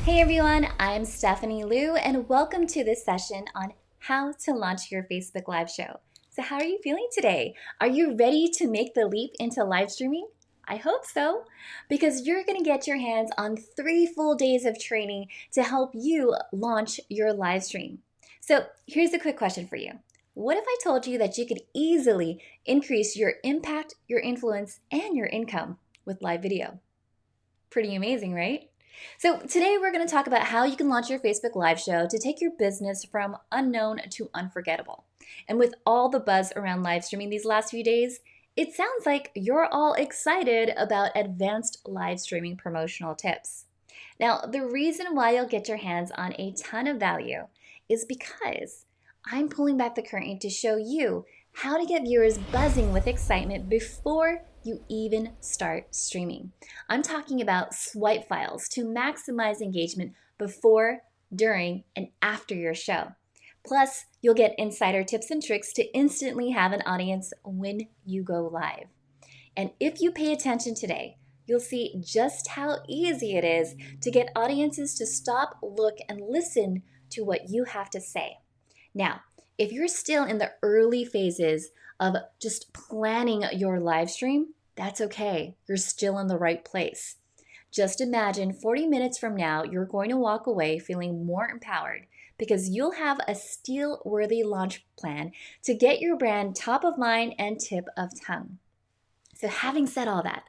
Hey everyone, I'm Stephanie Liu and welcome to this session on how to launch your Facebook Live show. So how are you feeling today? Are you ready to make the leap into live streaming? I hope so, because you're going to get your hands on 3 full days of training to help you launch your live stream. So here's a quick question for you. What if I told you that you could easily increase your impact, your influence, and your income with live video? Pretty amazing, right? So today we're going to talk about how you can launch your Facebook Live show to take your business from unknown to unforgettable. And with all the buzz around live streaming these last few days, it sounds like you're all excited about advanced live streaming promotional tips. Now, the reason why you'll get your hands on a ton of value is because I'm pulling back the curtain to show you how to get viewers buzzing with excitement before you even start streaming. I'm talking about swipe files to maximize engagement before, during, and after your show. Plus, you'll get insider tips and tricks to instantly have an audience when you go live. And if you pay attention today, you'll see just how easy it is to get audiences to stop, look, and listen to what you have to say. Now, if you're still in the early phases of just planning your live stream, that's okay. You're still in the right place. Just imagine 40 minutes from now, you're going to walk away feeling more empowered because you'll have a steel-worthy launch plan to get your brand top of mind and tip of tongue. So having said all that,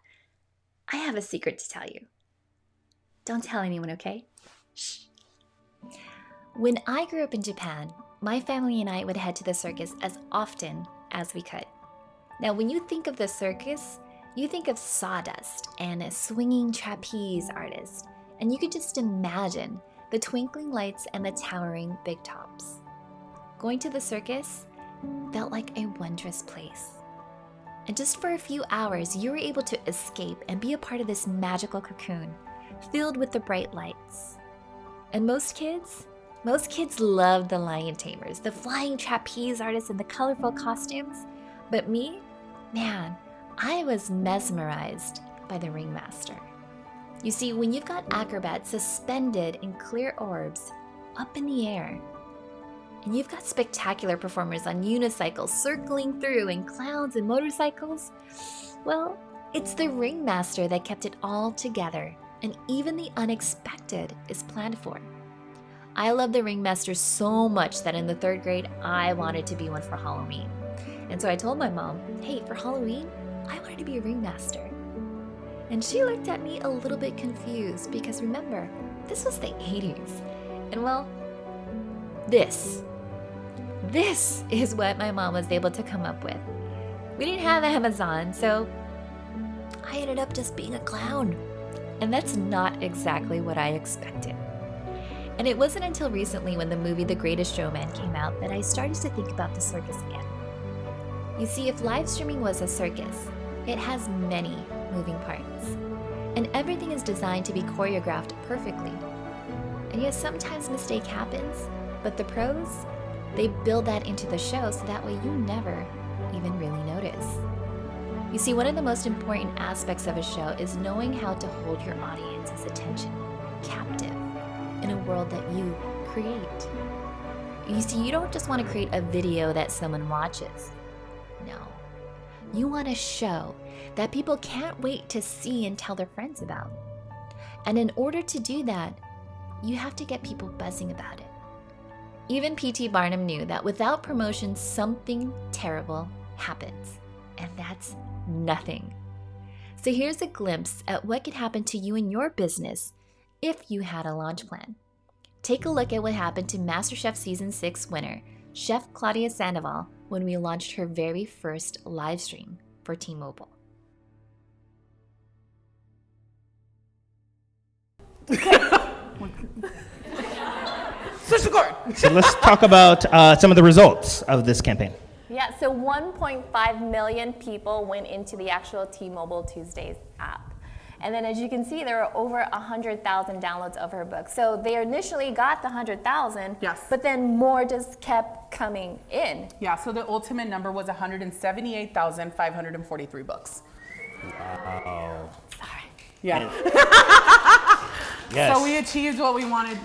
I have a secret to tell you. Don't tell anyone, okay? Shh. When I grew up in Japan, my family and I would head to the circus as often as we could. Now, when you think of the circus, you think of sawdust and a swinging trapeze artist, and you could just imagine the twinkling lights and the towering big tops. Going to the circus felt like a wondrous place. And just for a few hours, you were able to escape and be a part of this magical cocoon filled with the bright lights. And most kids loved the lion tamers, the flying trapeze artists, and the colorful costumes. But me, man, I was mesmerized by the ringmaster. You see, when you've got acrobats suspended in clear orbs up in the air, and you've got spectacular performers on unicycles circling through and clowns and motorcycles, well, it's the ringmaster that kept it all together, and even the unexpected is planned for. I love the ringmaster so much that in the 3rd grade, I wanted to be one for Halloween. And so I told my mom, hey, for Halloween, I wanted to be a ringmaster. And she looked at me a little bit confused because remember, this was the 80s. And well, this is what my mom was able to come up with. We didn't have Amazon, so I ended up just being a clown. And that's not exactly what I expected. And it wasn't until recently when the movie The Greatest Showman came out that I started to think about the circus again. You see, if live streaming was a circus, it has many moving parts. And everything is designed to be choreographed perfectly. And yes, sometimes mistake happens, but the pros, they build that into the show so that way you never even really notice. You see, one of the most important aspects of a show is knowing how to hold your audience's attention captive in a world that you create. You see, you don't just want to create a video that someone watches. No. You want a show that people can't wait to see and tell their friends about. And in order to do that, you have to get people buzzing about it. Even P.T. Barnum knew that without promotion, something terrible happens. And that's nothing. So here's a glimpse at what could happen to you and your business if you had a launch plan. Take a look at what happened to MasterChef Season 6 winner, Chef Claudia Sandoval, when we launched her very first live stream for T-Mobile. So let's talk about some of the results of this campaign. Yeah, so 1.5 million people went into the actual T-Mobile Tuesdays app. And then as you can see, there are over 100,000 downloads of her book. So they initially got the 100,000, yes, but then more just kept coming in. Yeah, so the ultimate number was 178,543 books. Wow. Sorry. Yeah. Yes. So we achieved what we wanted,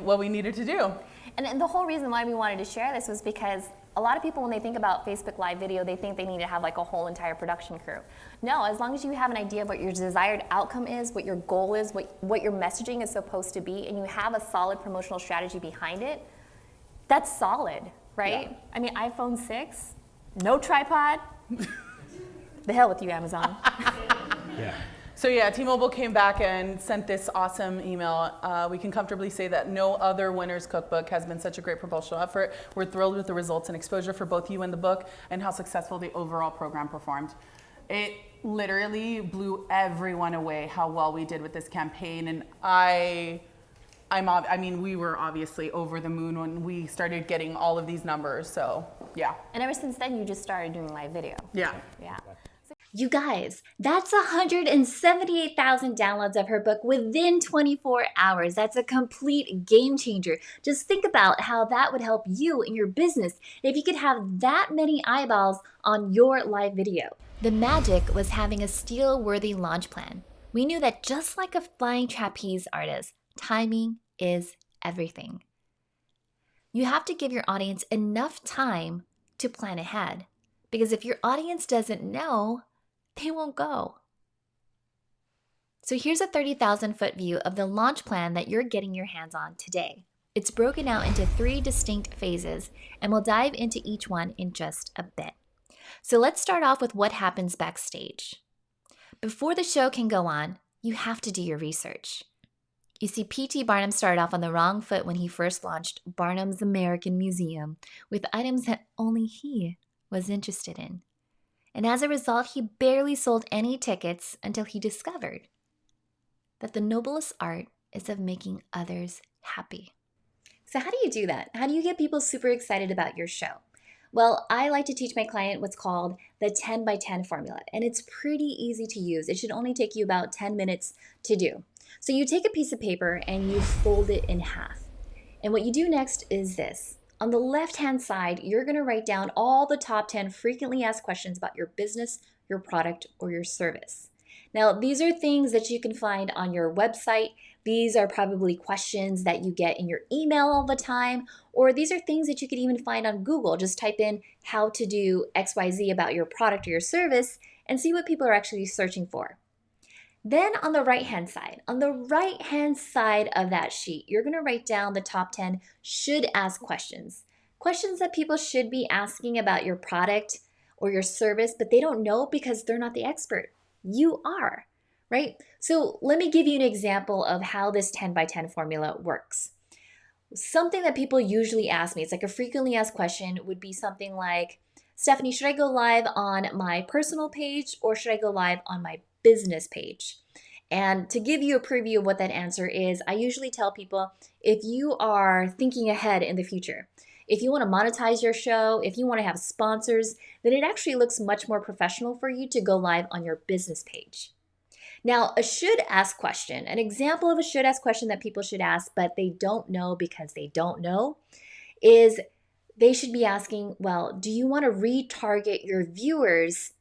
what we needed to do. And the whole reason why we wanted to share this was because a lot of people, when they think about Facebook Live video, they think they need to have like a whole entire production crew. No, as long as you have an idea of what your desired outcome is, what your goal is, what your messaging is supposed to be, and you have a solid promotional strategy behind it, that's solid, right? Yeah. I mean, iPhone 6, no tripod. The hell with you, Amazon. Yeah. So yeah, T-Mobile came back and sent this awesome email. We can comfortably say that no other winner's cookbook has been such a great promotional effort. We're thrilled with the results and exposure for both you and the book and how successful the overall program performed. It literally blew everyone away how well we did with this campaign. And we were obviously over the moon when we started getting all of these numbers. So yeah. And ever since then, you just started doing live video. Yeah. Yeah. You guys, that's 178,000 downloads of her book within 24 hours. That's a complete game changer. Just think about how that would help you in your business if you could have that many eyeballs on your live video. The magic was having a steal-worthy launch plan. We knew that just like a flying trapeze artist, timing is everything. You have to give your audience enough time to plan ahead, because if your audience doesn't know, they won't go. So here's a 30,000-foot view of the launch plan that you're getting your hands on today. It's broken out into 3 distinct phases, and we'll dive into each one in just a bit. So let's start off with what happens backstage. Before the show can go on, you have to do your research. You see, P.T. Barnum started off on the wrong foot when he first launched Barnum's American Museum with items that only he was interested in. And as a result, he barely sold any tickets until he discovered that the noblest art is of making others happy. So how do you do that? How do you get people super excited about your show? Well, I like to teach my client what's called the 10 by 10 formula, and it's pretty easy to use. It should only take you about 10 minutes to do. So you take a piece of paper and you fold it in half. And what you do next is this. On the left-hand side, you're going to write down all the top 10 frequently asked questions about your business, your product, or your service. Now, these are things that you can find on your website. These are probably questions that you get in your email all the time, or these are things that you could even find on Google. Just type in how to do XYZ about your product or your service and see what people are actually searching for. Then on the right-hand side of that sheet, you're going to write down the top 10 should ask questions. Questions that people should be asking about your product or your service, but they don't know because they're not the expert. You are, right? So let me give you an example of how this 10 by 10 formula works. Something that people usually ask me, it's like a frequently asked question, would be something like, Stephanie, should I go live on my personal page or should I go live on my business page? And to give you a preview of what that answer is, I usually tell people, if you are thinking ahead in the future, if you want to monetize your show, if you want to have sponsors, then it actually looks much more professional for you to go live on your business page. Now, a should ask question, an example of a should ask question that people should ask, but they don't know because they don't know, is they should be asking, well, do you want to retarget your viewers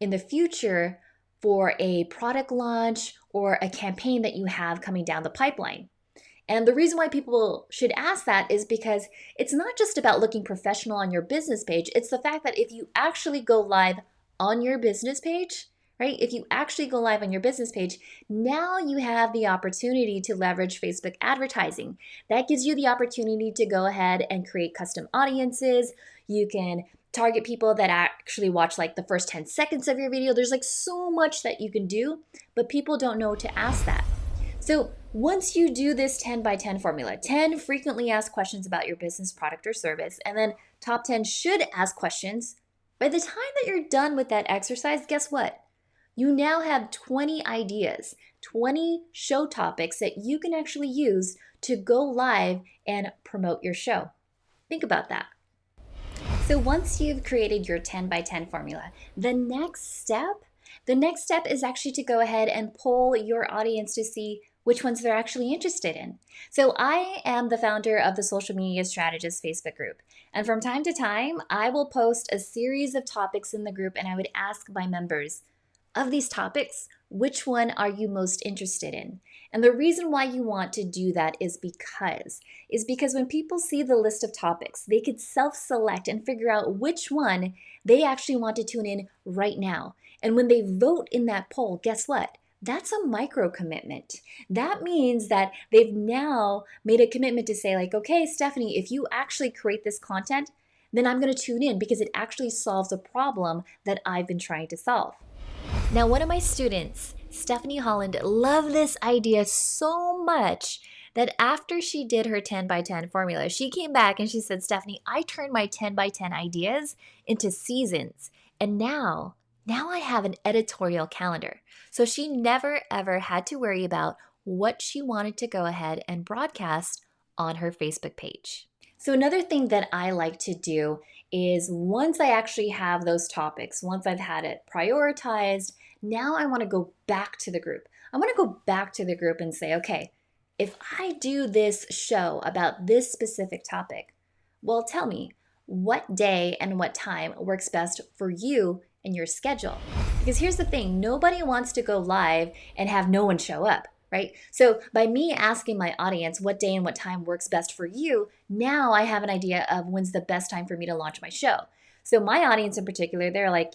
in the future for a product launch or a campaign that you have coming down the pipeline? And the reason why people should ask that is because it's not just about looking professional on your business page. It's the fact that if you actually go live on your business page, right? If you actually go live on your business page, now you have the opportunity to leverage Facebook advertising. That gives you the opportunity to go ahead and create custom audiences. You can target people that actually watch like the first 10 seconds of your video. There's like so much that you can do, but people don't know to ask that. So once you do this 10 by 10 formula, 10 frequently asked questions about your business, product, or service, and then top 10 should ask questions, by the time that you're done with that exercise, guess what? You now have 20 ideas, 20 show topics that you can actually use to go live and promote your show. Think about that. So once you've created your 10 by 10 formula, the next step is actually to go ahead and poll your audience to see which ones they're actually interested in. So I am the founder of the Social Media Strategist Facebook group. And from time to time, I will post a series of topics in the group and I would ask my members, of these topics, which one are you most interested in? And the reason why you want to do that is because when people see the list of topics, they could self-select and figure out which one they actually want to tune in right now. And when they vote in that poll, guess what? That's a micro commitment. That means that they've now made a commitment to say like, okay, Stephanie, if you actually create this content, then I'm going to tune in because it actually solves a problem that I've been trying to solve. Now, one of my students, Stephanie Holland, loved this idea so much that after she did her 10 by 10 formula, she came back and she said, Stephanie, I turned my 10 by 10 ideas into seasons. And now I have an editorial calendar. So she never ever had to worry about what she wanted to go ahead and broadcast on her Facebook page. So another thing that I like to do is once I actually have those topics, once I've had it prioritized, now I want to go back to the group. I want to go back to the group and say, okay, if I do this show about this specific topic, well, tell me what day and what time works best for you and your schedule. Because here's the thing, nobody wants to go live and have no one show up, right? So by me asking my audience what day and what time works best for you, now I have an idea of when's the best time for me to launch my show. So my audience in particular, they're like,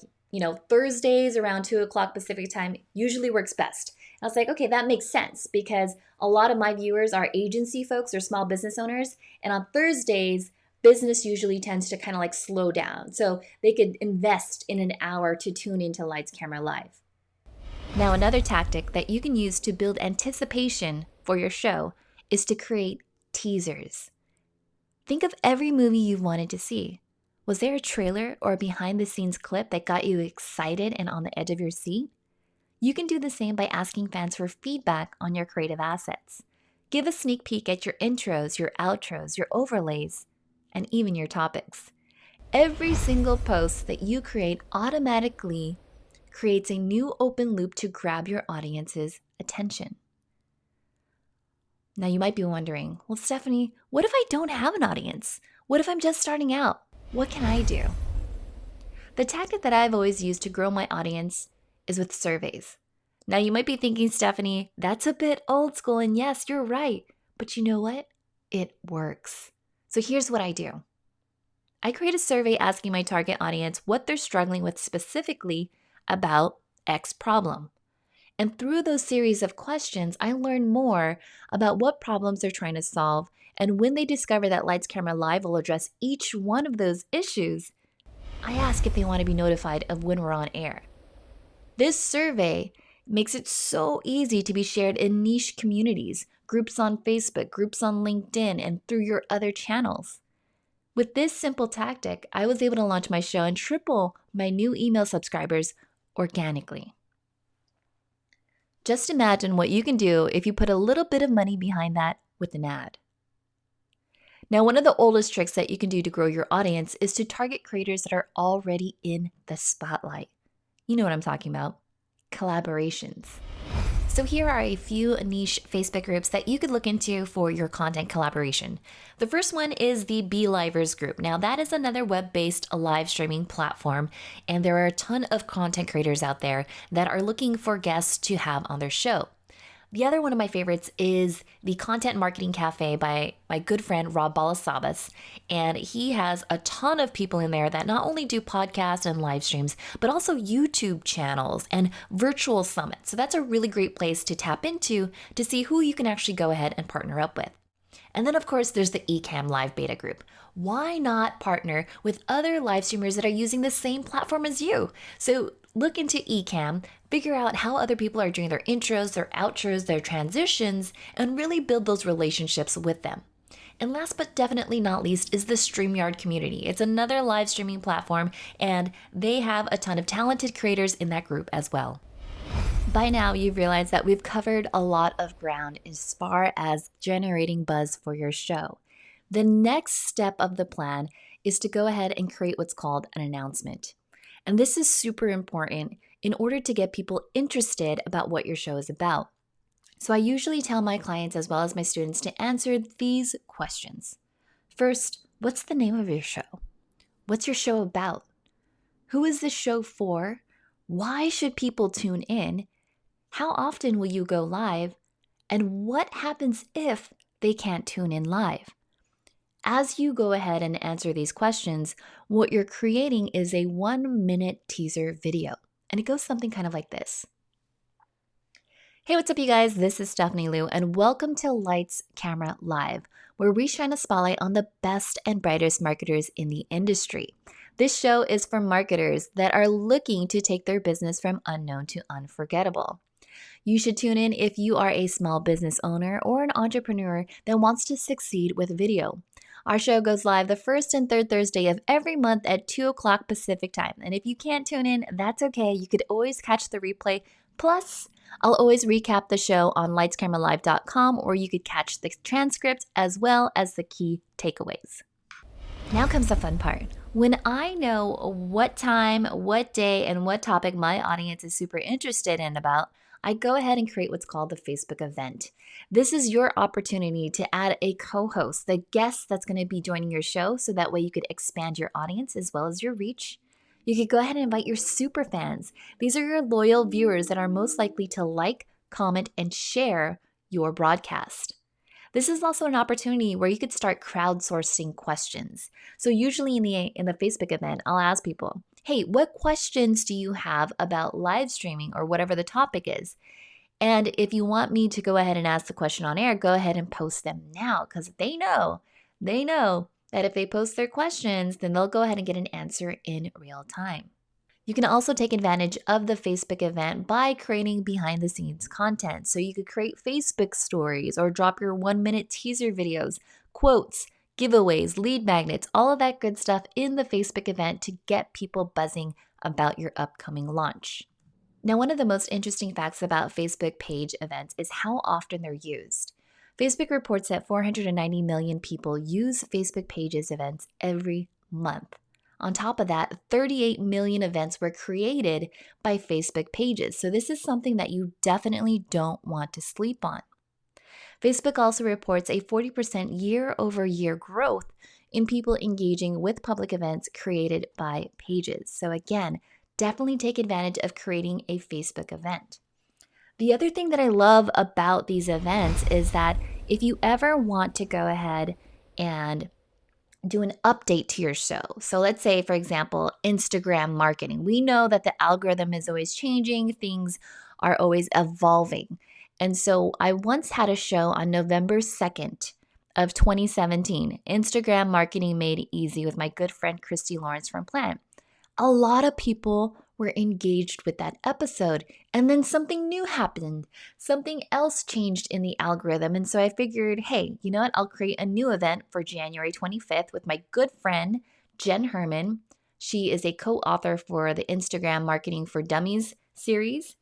Thursdays around 2 o'clock Pacific time usually works best. I was like, okay, that makes sense because a lot of my viewers are agency folks or small business owners. And on Thursdays, business usually tends to kind of like slow down. So they could invest in an hour to tune into Lights Camera Live. Now, another tactic that you can use to build anticipation for your show is to create teasers. Think of every movie you've wanted to see. Was there a trailer or a behind the scenes clip that got you excited and on the edge of your seat? You can do the same by asking fans for feedback on your creative assets. Give a sneak peek at your intros, your outros, your overlays, and even your topics. Every single post that you create automatically creates a new open loop to grab your audience's attention. Now you might be wondering, well, Stephanie, what if I don't have an audience? What if I'm just starting out? What can I do? The tactic that I've always used to grow my audience is with surveys. Now you might be thinking, Stephanie, that's a bit old school, and yes, you're right. But you know what? It works. So here's what I do. I create a survey asking my target audience what they're struggling with specifically about X problem. And through those series of questions, I learn more about what problems they're trying to solve. And when they discover that Lights Camera Live will address each one of those issues, I ask if they want to be notified of when we're on air. This survey makes it so easy to be shared in niche communities, groups on Facebook, groups on LinkedIn, and through your other channels. With this simple tactic, I was able to launch my show and triple my new email subscribers organically. Just imagine what you can do if you put a little bit of money behind that with an ad. Now, one of the oldest tricks that you can do to grow your audience is to target creators that are already in the spotlight. You know what I'm talking about. Collaborations. So here are a few niche Facebook groups that you could look into for your content collaboration. The first one is the BeLivers group. Now that is another web-based live streaming platform, and there are a ton of content creators out there that are looking for guests to have on their show. The other one of my favorites is the Content Marketing Cafe by my good friend Rob Balasabas, and he has a ton of people in there that not only do podcasts and live streams, but also YouTube channels and virtual summits. So that's a really great place to tap into to see who you can actually go ahead and partner up with. And then, of course, there's the Ecamm Live Beta group. Why not partner with other live streamers that are using the same platform as you? So look into Ecamm, figure out how other people are doing their intros, their outros, their transitions, and really build those relationships with them. And last but definitely not least is the StreamYard community. It's another live streaming platform, and they have a ton of talented creators in that group as well. By now, you've realized that we've covered a lot of ground as far as generating buzz for your show. The next step of the plan is to go ahead and create what's called an announcement. And this is super important in order to get people interested about what your show is about. So I usually tell my clients as well as my students to answer these questions. First, what's the name of your show? What's your show about? Who is this show for? Why should people tune in? How often will you go live? And what happens if they can't tune in live? As you go ahead and answer these questions, what you're creating is a 1-minute teaser video. And it goes something kind of like this. Hey, what's up, you guys? This is Stephanie Liu, and welcome to Lights, Camera, Live, where we shine a spotlight on the best and brightest marketers in the industry. This show is for marketers that are looking to take their business from unknown to unforgettable. You should tune in if you are a small business owner or an entrepreneur that wants to succeed with video. Our show goes live the first and third Thursday of every month at 2 o'clock Pacific time. And if you can't tune in, that's okay. You could always catch the replay. Plus, I'll always recap the show on lightscameralive.com, or you could catch the transcript as well as the key takeaways. Now comes the fun part. When I know what time, what day, and what topic my audience is super interested in about, I go ahead and create what's called the Facebook event. This is your opportunity to add a co-host, the guest that's going to be joining your show, so that way you could expand your audience as well as your reach. You could go ahead and invite your super fans. These are your loyal viewers that are most likely to like, comment, and share your broadcast. This is also an opportunity where you could start crowdsourcing questions. So usually in the Facebook event, I'll ask people, hey, what questions do you have about live streaming or whatever the topic is? And if you want me to go ahead and ask the question on air, go ahead and post them now, because they know that if they post their questions, then they'll go ahead and get an answer in real time. You can also take advantage of the Facebook event by creating behind the scenes content. So you could create Facebook stories or drop your 1-minute teaser videos, quotes, giveaways, lead magnets, all of that good stuff in the Facebook event to get people buzzing about your upcoming launch. Now, one of the most interesting facts about Facebook page events is how often they're used. Facebook reports that 490 million people use Facebook pages events every month. On top of that, 38 million events were created by Facebook pages. So this is something that you definitely don't want to sleep on. Facebook also reports a 40% year-over-year growth in people engaging with public events created by pages. So again, definitely take advantage of creating a Facebook event. The other thing that I love about these events is that if you ever want to go ahead and do an update to your show. So let's say, for example, Instagram marketing. We know that the algorithm is always changing. Things are always evolving. And so I once had a show on November 2nd of 2017, Instagram Marketing Made Easy, with my good friend Christy Lawrence from Plant. A lot of people were engaged with that episode, and then something new happened. Something else changed in the algorithm, and so I figured, hey, you know what? I'll create a new event for January 25th with my good friend, Jen Herman. She is a co-author for the Instagram Marketing for Dummies series.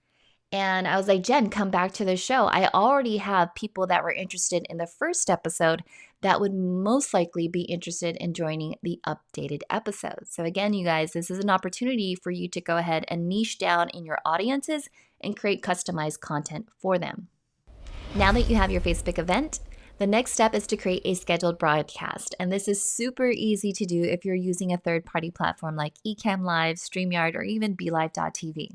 And I was like, Jen, come back to the show. I already have people that were interested in the first episode that would most likely be interested in joining the updated episode. So again, you guys, this is an opportunity for you to go ahead and niche down in your audiences and create customized content for them. Now that you have your Facebook event, the next step is to create a scheduled broadcast. And this is super easy to do if you're using a third-party platform like Ecamm Live, StreamYard, or even BeLive.tv.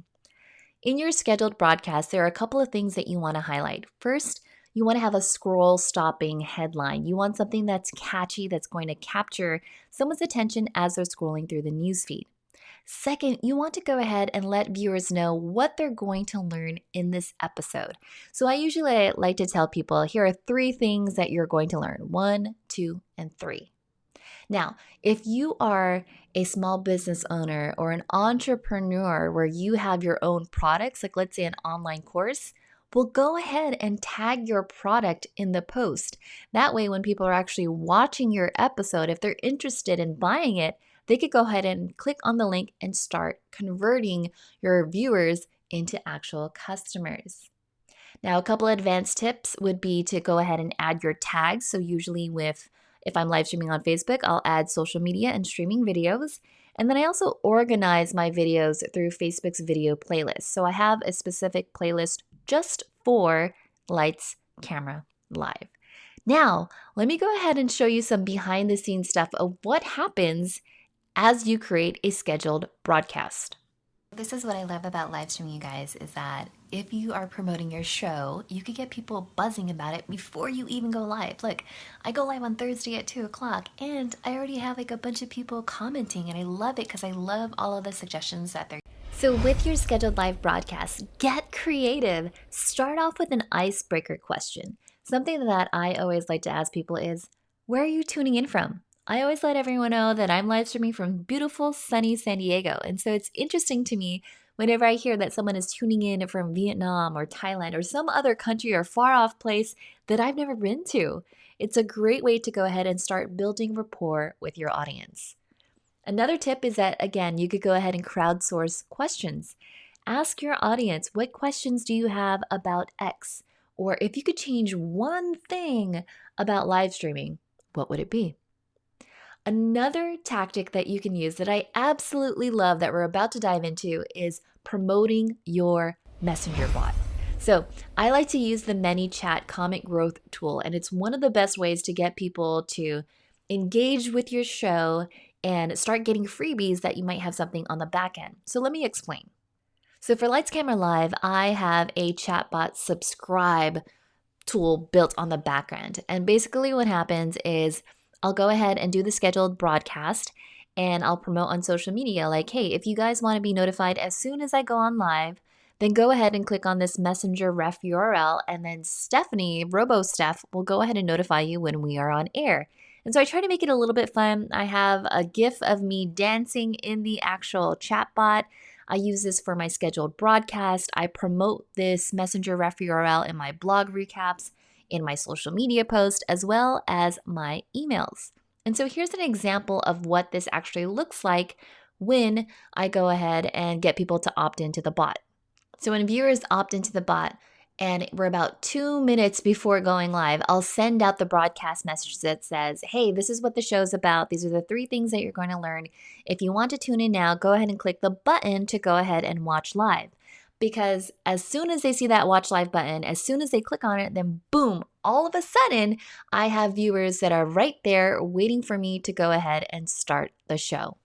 In your scheduled broadcast, there are a couple of things that you want to highlight. First, you want to have a scroll-stopping headline. You want something that's catchy, that's going to capture someone's attention as they're scrolling through the newsfeed. Second, you want to go ahead and let viewers know what they're going to learn in this episode. So I usually like to tell people, here are 3 things that you're going to learn. 1, 2, and 3. Now, if you are a small business owner or an entrepreneur where you have your own products, like let's say an online course, well, go ahead and tag your product in the post. That way, when people are actually watching your episode, if they're interested in buying it, they could go ahead and click on the link and start converting your viewers into actual customers. Now, a couple of advanced tips would be to go ahead and add your tags. So usually if I'm live streaming on Facebook, I'll add social media and streaming videos. And then I also organize my videos through Facebook's video playlist. So I have a specific playlist just for Lights, Camera, Live. Now, let me go ahead and show you some behind the scenes stuff of what happens as you create a scheduled broadcast. This is what I love about live streaming, you guys, is that if you are promoting your show, you could get people buzzing about it before you even go live. Look, I go live on Thursday at 2 o'clock, and I already have like a bunch of people commenting, and I love it because I love all of the suggestions that they're. So with your scheduled live broadcast, get creative. Start off with an icebreaker question. Something that I always like to ask people is, where are you tuning in from? I always let everyone know that I'm live streaming from beautiful, sunny San Diego. And so it's interesting to me whenever I hear that someone is tuning in from Vietnam or Thailand or some other country or far off place that I've never been to. It's a great way to go ahead and start building rapport with your audience. Another tip is that, again, you could go ahead and crowdsource questions. Ask your audience, what questions do you have about X? Or if you could change one thing about live streaming, what would it be? Another tactic that you can use that I absolutely love that we're about to dive into is promoting your messenger bot. So I like to use the ManyChat comment growth tool, and it's one of the best ways to get people to engage with your show and start getting freebies that you might have something on the back end. So let me explain. So for Lights Camera Live, I have a chatbot subscribe tool built on the background. And basically what happens is I'll go ahead and do the scheduled broadcast and I'll promote on social media like, hey, if you guys want to be notified as soon as I go on live, then go ahead and click on this messenger ref URL, and then Stephanie, RoboSteph, will go ahead and notify you when we are on air. And so I try to make it a little bit fun. I have a GIF of me dancing in the actual chatbot. I use this for my scheduled broadcast. I promote this messenger ref URL in my blog recaps, in my social media post, as well as my emails. And so here's an example of what this actually looks like when I go ahead and get people to opt into the bot. So when viewers opt into the bot, and we're about 2 minutes before going live, I'll send out the broadcast message that says, hey, this is what the show's about. These are the 3 things that you're going to learn. If you want to tune in now, go ahead and click the button to go ahead and watch live. Because as soon as they see that watch live button, as soon as they click on it, then boom, all of a sudden, I have viewers that are right there waiting for me to go ahead and start the show.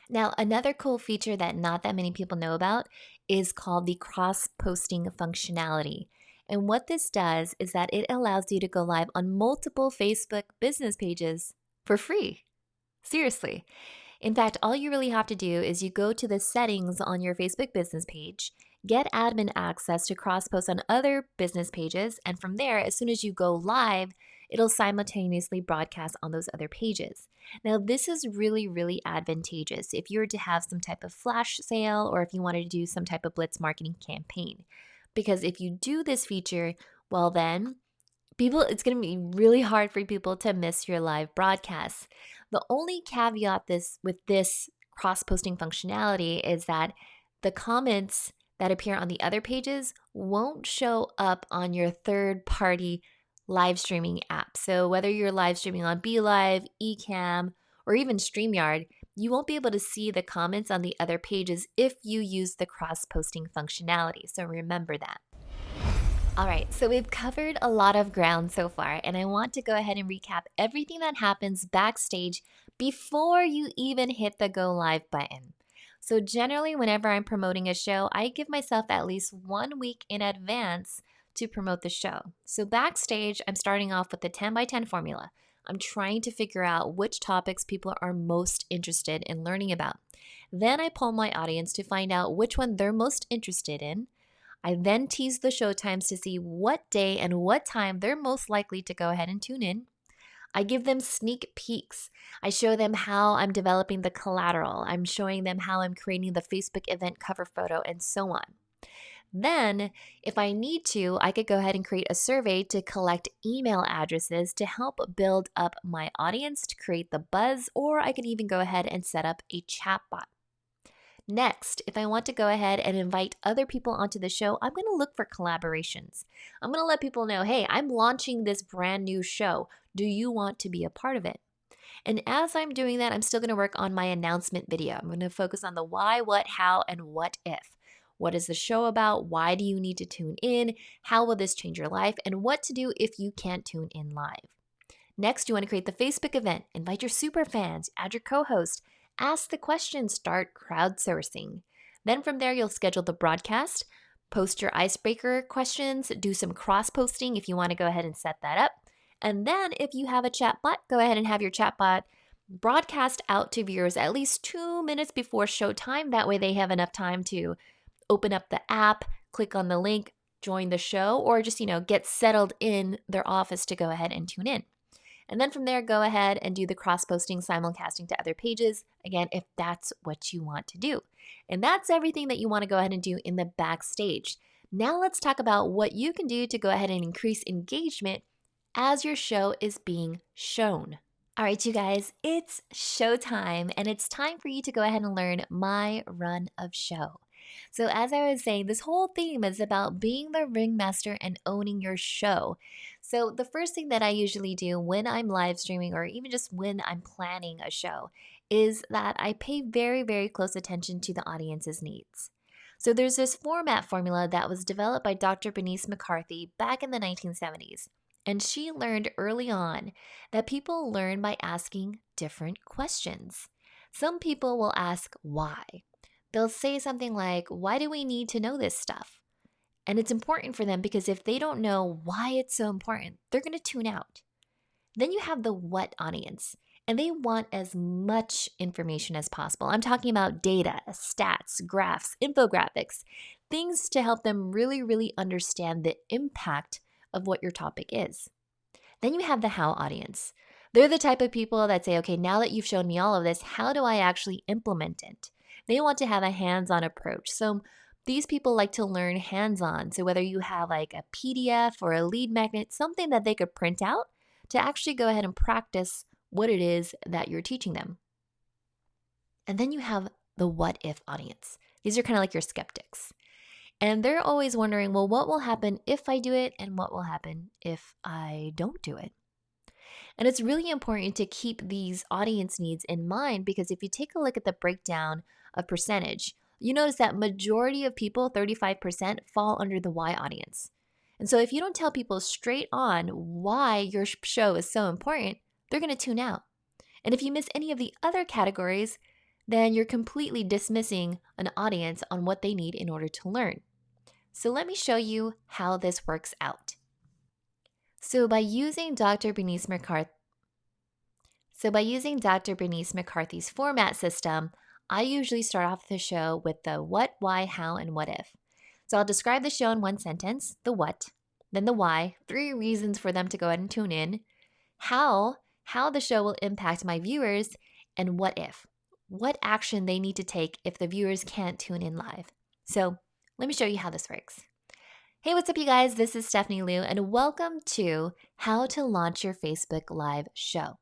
Now, another cool feature that not that many people know about is called the cross-posting functionality. And what this does is that it allows you to go live on multiple Facebook business pages for free. Seriously. In fact, all you really have to do is you go to the settings on your Facebook business page, get admin access to cross-post on other business pages, and from there, as soon as you go live, it'll simultaneously broadcast on those other pages. Now, this is really, really advantageous if you were to have some type of flash sale or if you wanted to do some type of blitz marketing campaign. Because if you do this feature, well then, it's going to be really hard for people to miss your live broadcasts. The only caveat with this cross-posting functionality is that the comments that appear on the other pages won't show up on your third-party live streaming app. So whether you're live streaming on BeLive, Ecamm, or even StreamYard, you won't be able to see the comments on the other pages if you use the cross-posting functionality. So remember that. All right, so we've covered a lot of ground so far, and I want to go ahead and recap everything that happens backstage before you even hit the go live button. So generally, whenever I'm promoting a show, I give myself at least 1 week in advance to promote the show. So backstage, I'm starting off with the 10 by 10 formula. I'm trying to figure out which topics people are most interested in learning about. Then I poll my audience to find out which one they're most interested in. I then tease the showtimes to see what day and what time they're most likely to go ahead and tune in. I give them sneak peeks. I show them how I'm developing the collateral. I'm showing them how I'm creating the Facebook event cover photo and so on. Then, if I need to, I could go ahead and create a survey to collect email addresses to help build up my audience to create the buzz, or I could even go ahead and set up a chatbot. Next, if I want to go ahead and invite other people onto the show, I'm going to look for collaborations. I'm going to let people know, hey, I'm launching this brand new show. Do you want to be a part of it? And as I'm doing that, I'm still going to work on my announcement video. I'm going to focus on the why, what, how, and what if. What is the show about? Why do you need to tune in? How will this change your life? And what to do if you can't tune in live. Next, you want to create the Facebook event. Invite your super fans, add your co-host, ask the questions, start crowdsourcing. Then from there, you'll schedule the broadcast, post your icebreaker questions, do some cross-posting if you want to go ahead and set that up. And then if you have a chatbot, go ahead and have your chatbot broadcast out to viewers at least 2 minutes before showtime. That way they have enough time to open up the app, click on the link, join the show, or just, get settled in their office to go ahead and tune in. And then from there, go ahead and do the cross-posting, simulcasting to other pages, again, if that's what you want to do. And that's everything that you want to go ahead and do in the backstage. Now let's talk about what you can do to go ahead and increase engagement as your show is being shown. All right, you guys, it's showtime, and it's time for you to go ahead and learn my run of show. So as I was saying, this whole theme is about being the ringmaster and owning your show. So the first thing that I usually do when I'm live streaming, or even just when I'm planning a show, is that I pay very, very close attention to the audience's needs. So there's this format formula that was developed by Dr. Bernice McCarthy back in the 1970s. And she learned early on that people learn by asking different questions. Some people will ask why. They'll say something like, why do we need to know this stuff? And it's important for them because if they don't know why it's so important, they're going to tune out. Then you have the what audience, and they want as much information as possible. I'm talking about data, stats, graphs, infographics, things to help them really, really understand the impact of what your topic is. Then you have the how audience. They're the type of people that say, okay, now that you've shown me all of this, how do I actually implement it? They want to have a hands-on approach. So these people like to learn hands-on. So whether you have like a PDF or a lead magnet, something that they could print out to actually go ahead and practice what it is that you're teaching them. And then you have the what if audience. These are kind of like your skeptics. And they're always wondering, well, what will happen if I do it? And what will happen if I don't do it? And it's really important to keep these audience needs in mind because if you take a look at the breakdown of percentage, you notice that majority of people, 35%, fall under the why audience. And so if you don't tell people straight on why your show is so important, they're going to tune out. And if you miss any of the other categories, then you're completely dismissing an audience on what they need in order to learn. So let me show you how this works out. So by using Dr. Bernice McCarthy's format system, I usually start off the show with the what, why, how, and what if. So I'll describe the show in one sentence, the what, then the why, 3 reasons for them to go ahead and tune in, how the show will impact my viewers, and what if, what action they need to take if the viewers can't tune in live. So let me show you how this works. Hey, what's up, you guys? This is Stephanie Liu, and welcome to How to Launch Your Facebook Live Show.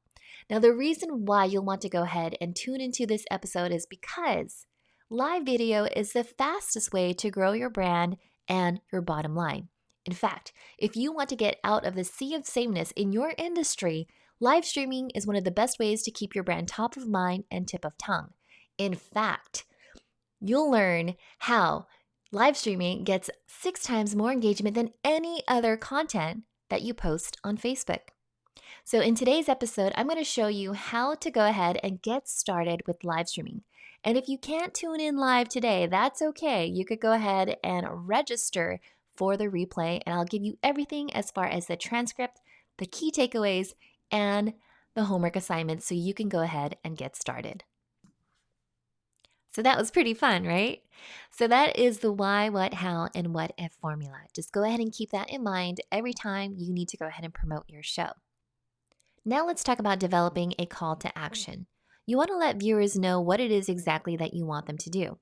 Now, the reason why you'll want to go ahead and tune into this episode is because live video is the fastest way to grow your brand and your bottom line. In fact, if you want to get out of the sea of sameness in your industry, live streaming is one of the best ways to keep your brand top of mind and tip of tongue. In fact, you'll learn how live streaming gets 6 times more engagement than any other content that you post on Facebook. So in today's episode, I'm going to show you how to go ahead and get started with live streaming. And if you can't tune in live today, that's okay. You could go ahead and register for the replay, and I'll give you everything as far as the transcript, the key takeaways, and the homework assignments so you can go ahead and get started. So that was pretty fun, right? So that is the why, what, how, and what if formula. Just go ahead and keep that in mind every time you need to go ahead and promote your show. Now let's talk about developing a call to action. You want to let viewers know what it is exactly that you want them to do.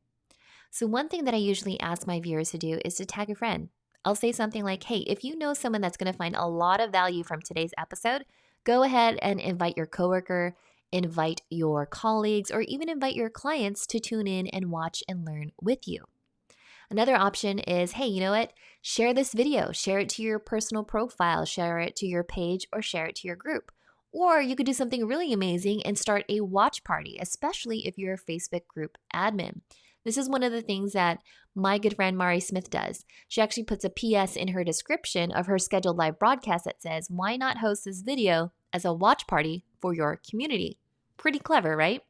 So one thing that I usually ask my viewers to do is to tag a friend. I'll say something like, hey, if you know someone that's going to find a lot of value from today's episode, go ahead and invite your coworker, invite your colleagues, or even invite your clients to tune in and watch and learn with you. Another option is, hey, you know what? Share this video, share it to your personal profile, share it to your page, or share it to your group. Or you could do something really amazing and start a watch party, especially if you're a Facebook group admin. This is one of the things that my good friend Mari Smith does. She actually puts a PS in her description of her scheduled live broadcast that says, why not host this video as a watch party for your community? Pretty clever, right?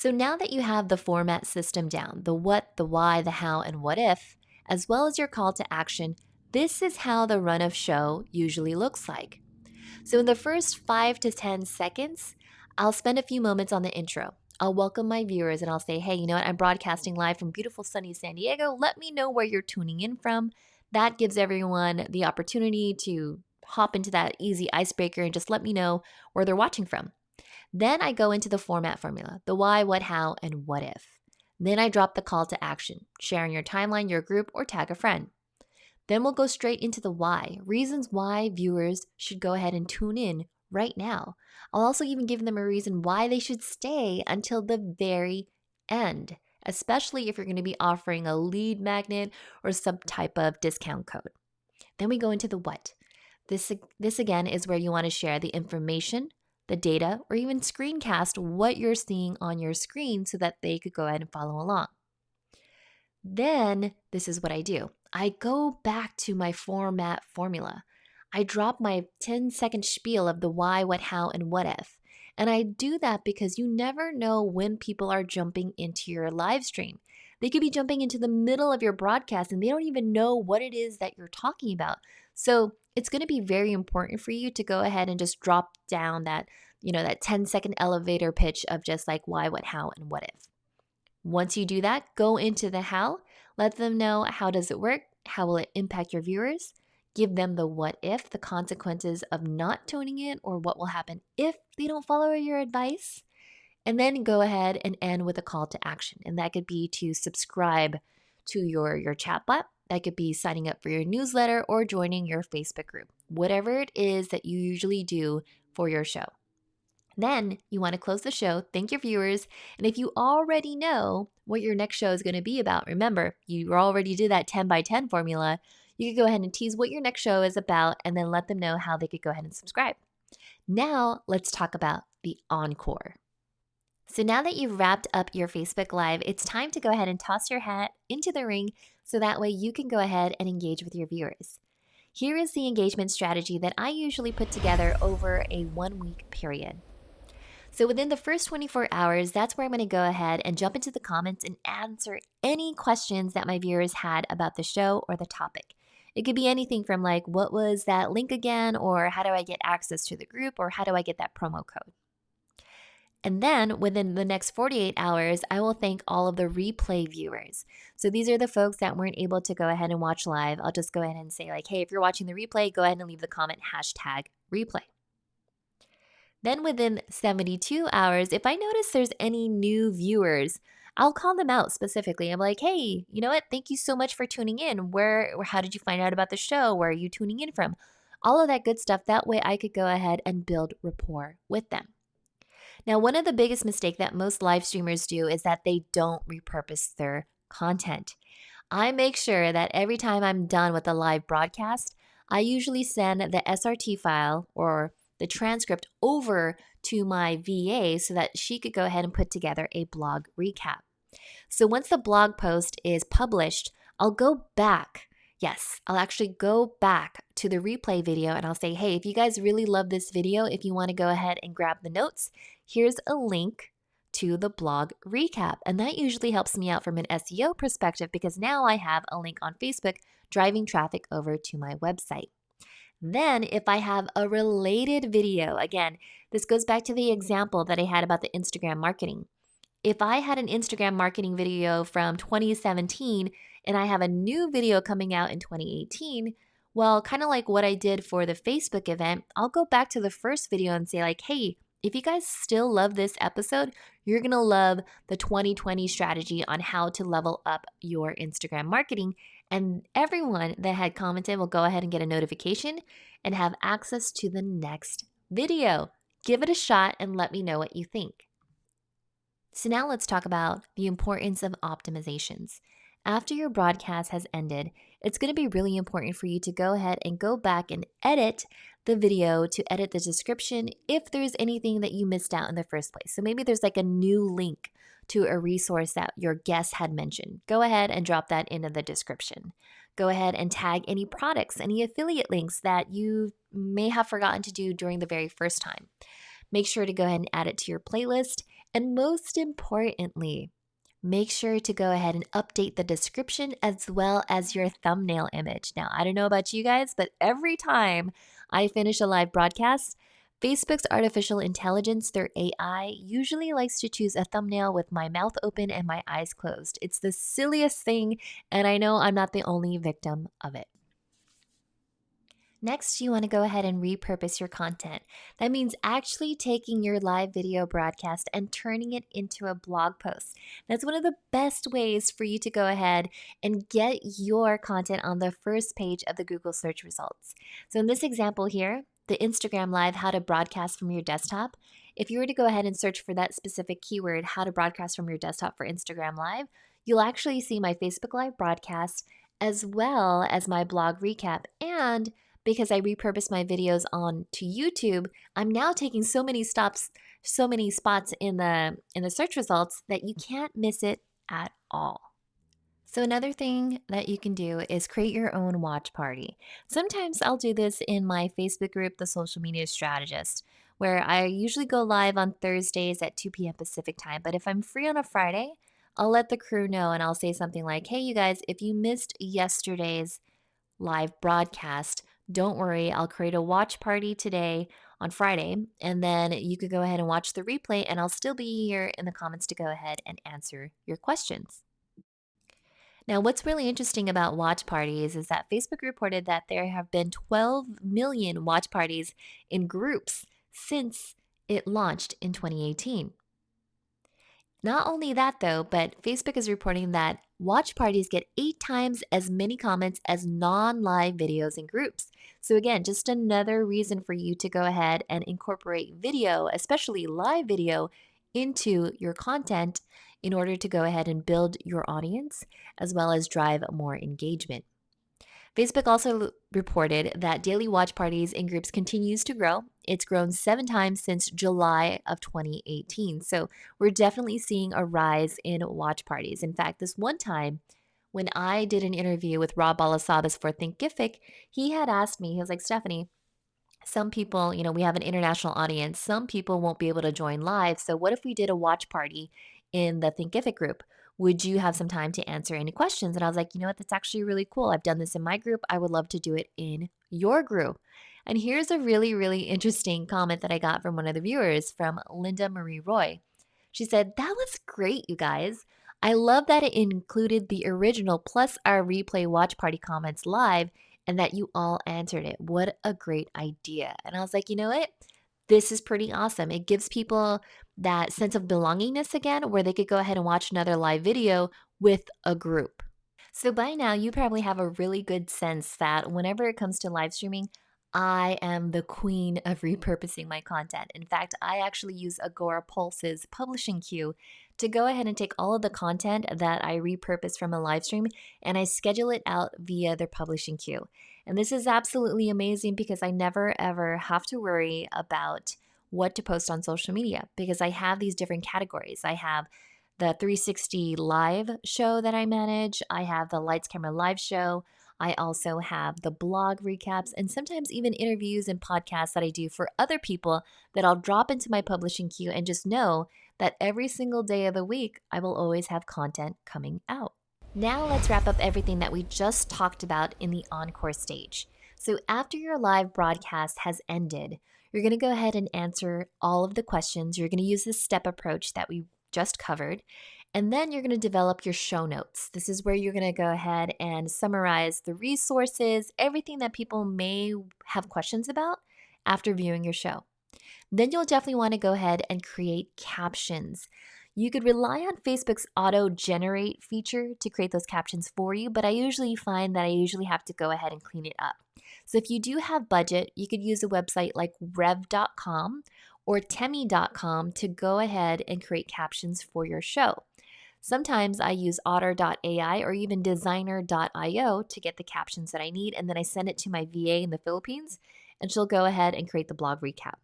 So now that you have the format system down, the what, the why, the how, and what if, as well as your call to action, this is how the run of show usually looks like. So in the first 5 to 10 seconds, I'll spend a few moments on the intro. I'll welcome my viewers and I'll say, hey, you know what? I'm broadcasting live from beautiful sunny San Diego. Let me know where you're tuning in from. That gives everyone the opportunity to hop into that easy icebreaker and just let me know where they're watching from. Then I go into the format formula, the why, what, how, and what if. Then I drop the call to action, share in your timeline, your group, or tag a friend. Then we'll go straight into the why, reasons why viewers should go ahead and tune in right now. I'll also even give them a reason why they should stay until the very end, especially if you're going to be offering a lead magnet or some type of discount code. Then we go into the what. This again is where you want to share the information, the data, or even screencast what you're seeing on your screen so that they could go ahead and follow along. Then this is what I do. I go back to my format formula. I drop my 10-second spiel of the why, what, how, and what if. And I do that because you never know when people are jumping into your live stream. They could be jumping into the middle of your broadcast and they don't even know what it is that you're talking about. So it's going to be very important for you to go ahead and just drop down that 10-second elevator pitch of just like why, what, how, and what if. Once you do that, go into the how. Let them know how does it work, how will it impact your viewers. Give them the what if, the consequences of not tuning in, or what will happen if they don't follow your advice. And then go ahead and end with a call to action. And that could be to subscribe to your chatbot. That could be signing up for your newsletter or joining your Facebook group. Whatever it is that you usually do for your show. Then you want to close the show, thank your viewers, and if you already know what your next show is going to be about, remember, you already did that 10 by 10 formula, you could go ahead and tease what your next show is about and then let them know how they could go ahead and subscribe. Now let's talk about the encore. So now that you've wrapped up your Facebook Live, it's time to go ahead and toss your hat into the ring so that way you can go ahead and engage with your viewers. Here is the engagement strategy that I usually put together over a 1-week period. So within the first 24 hours, that's where I'm going to go ahead and jump into the comments and answer any questions that my viewers had about the show or the topic. It could be anything from like, what was that link again? Or how do I get access to the group? Or how do I get that promo code? And then within the next 48 hours, I will thank all of the replay viewers. So these are the folks that weren't able to go ahead and watch live. I'll just go ahead and say like, hey, if you're watching the replay, go ahead and leave the comment #replay. Then within 72 hours, if I notice there's any new viewers, I'll call them out specifically. I'm like, hey, you know what? Thank you so much for tuning in. How did you find out about the show? Where are you tuning in from? All of that good stuff. That way I could go ahead and build rapport with them. Now, one of the biggest mistakes that most live streamers do is that they don't repurpose their content. I make sure that every time I'm done with a live broadcast, I usually send the SRT file or the transcript over to my VA so that she could go ahead and put together a blog recap. So once the blog post is published, I'll go back. Yes, I'll actually go back to the replay video and I'll say, hey, if you guys really love this video, if you want to go ahead and grab the notes, here's a link to the blog recap. And that usually helps me out from an SEO perspective because now I have a link on Facebook driving traffic over to my website. Then if I have a related video, again, this goes back to the example that I had about the Instagram marketing. If I had an Instagram marketing video from 2017 and I have a new video coming out in 2018, well, kind of like what I did for the Facebook event, I'll go back to the first video and say like, hey, if you guys still love this episode, you're going to love the 2020 strategy on how to level up your Instagram marketing. And everyone that had commented will go ahead and get a notification and have access to the next video. Give it a shot and let me know what you think. So now let's talk about the importance of optimizations. After your broadcast has ended, it's going to be really important for you to go ahead and go back and edit the video, to edit the description if there's anything that you missed out in the first place. So maybe there's like a new link to a resource that your guest had mentioned. Go ahead and drop that into the description. Go ahead and tag any products, any affiliate links that you may have forgotten to do during the very first time. Make sure to go ahead and add it to your playlist. And most importantly, make sure to go ahead and update the description as well as your thumbnail image. Now, I don't know about you guys, but every time I finish a live broadcast, Facebook's artificial intelligence, their AI, usually likes to choose a thumbnail with my mouth open and my eyes closed. It's the silliest thing, and I know I'm not the only victim of it. Next, you want to go ahead and repurpose your content. That means actually taking your live video broadcast and turning it into a blog post. That's one of the best ways for you to go ahead and get your content on the first page of the Google search results. So in this example here, the Instagram Live, how to broadcast from your desktop, if you were to go ahead and search for that specific keyword, how to broadcast from your desktop for Instagram Live, you'll actually see my Facebook Live broadcast as well as my blog recap. And because I repurposed my videos on to YouTube, I'm now taking so many spots in the search results that you can't miss it at all. So another thing that you can do is create your own watch party. Sometimes I'll do this in my Facebook group, The Social Media Strategist, where I usually go live on Thursdays at 2 p.m. Pacific time. But if I'm free on a Friday, I'll let the crew know and I'll say something like, hey, you guys, if you missed yesterday's live broadcast, don't worry, I'll create a watch party today on Friday, and then you could go ahead and watch the replay, and I'll still be here in the comments to go ahead and answer your questions. Now, what's really interesting about watch parties is that Facebook reported that there have been 12 million watch parties in groups since it launched in 2018. Not only that though, but Facebook is reporting that watch parties get 8 times as many comments as non-live videos in groups. So again, just another reason for you to go ahead and incorporate video, especially live video, into your content in order to go ahead and build your audience as well as drive more engagement. Facebook also reported that daily watch parties in groups continues to grow. It's grown 7 times since July of 2018. So we're definitely seeing a rise in watch parties. In fact, this one time when I did an interview with Rob Balasabas for Thinkific, he had asked me, he was like, Stephanie, some people, we have an international audience. Some people won't be able to join live. So what if we did a watch party in the Thinkific group? Would you have some time to answer any questions? And I was like, you know what? That's actually really cool. I've done this in my group. I would love to do it in your group. And here's a really, really interesting comment that I got from one of the viewers, from Linda Marie Roy. She said, that was great, you guys. I love that it included the original plus our replay watch party comments live and that you all answered it. What a great idea. And I was like, you know what? This is pretty awesome. It gives people that sense of belongingness again, where they could go ahead and watch another live video with a group. So by now, you probably have a really good sense that whenever it comes to live streaming, I am the queen of repurposing my content. In fact, I actually use Agora Pulse's publishing queue to go ahead and take all of the content that I repurpose from a live stream and I schedule it out via their publishing queue. And this is absolutely amazing because I never ever have to worry about what to post on social media because I have these different categories. I have the 360 live show that I manage. I have the Lights Camera Live show. I also have the blog recaps and sometimes even interviews and podcasts that I do for other people that I'll drop into my publishing queue and just know that every single day of the week, I will always have content coming out. Now let's wrap up everything that we just talked about in the Encore stage. So after your live broadcast has ended, you're going to go ahead and answer all of the questions. You're going to use this step approach that we just covered. And then you're going to develop your show notes. This is where you're going to go ahead and summarize the resources, everything that people may have questions about after viewing your show. Then you'll definitely want to go ahead and create captions. You could rely on Facebook's auto-generate feature to create those captions for you, but I usually find that I have to go ahead and clean it up. So if you do have budget, you could use a website like rev.com or temi.com to go ahead and create captions for your show. Sometimes I use otter.ai or even designer.io to get the captions that I need, and then I send it to my VA in the Philippines, and she'll go ahead and create the blog recap.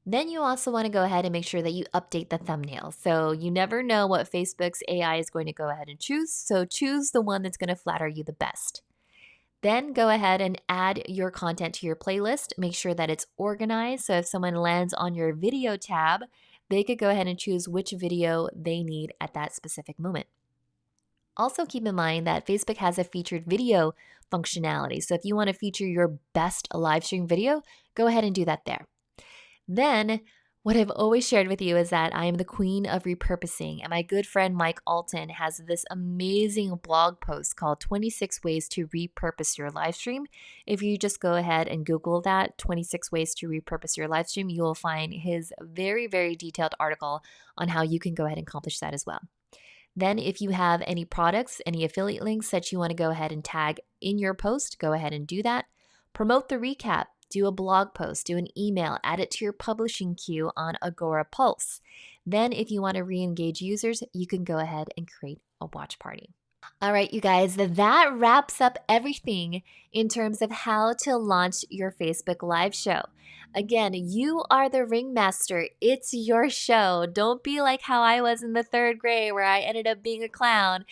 Then you also want to go ahead and make sure that you update the thumbnail. So you never know what Facebook's AI is going to go ahead and choose, so choose the one that's going to flatter you the best. Then go ahead and add your content to your playlist. Make sure that it's organized, so if someone lands on your video tab, they could go ahead and choose which video they need at that specific moment. Also, keep in mind that Facebook has a featured video functionality. So if you want to feature your best live stream video, go ahead and do that there. Then, what I've always shared with you is that I am the queen of repurposing, and my good friend Mike Alton has this amazing blog post called 26 Ways to Repurpose Your Live Stream. If you just go ahead and Google that, 26 Ways to Repurpose Your Live Stream, you will find his very, very detailed article on how you can go ahead and accomplish that as well. Then if you have any products, any affiliate links that you want to go ahead and tag in your post, go ahead and do that. Promote the recap. Do a blog post, do an email, add it to your publishing queue on Agora Pulse. Then if you want to re-engage users, you can go ahead and create a watch party. All right, you guys, that wraps up everything in terms of how to launch your Facebook Live show. Again, you are the ringmaster. It's your show. Don't be like how I was in the 3rd grade where I ended up being a clown.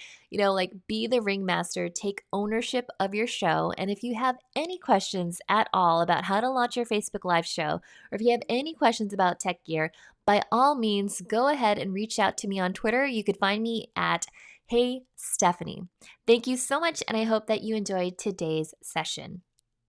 Be the ringmaster, take ownership of your show. And if you have any questions at all about how to launch your Facebook Live show, or if you have any questions about tech gear, by all means, go ahead and reach out to me on Twitter. You could find me at Hey Stephanie. Thank you so much, and I hope that you enjoyed today's session.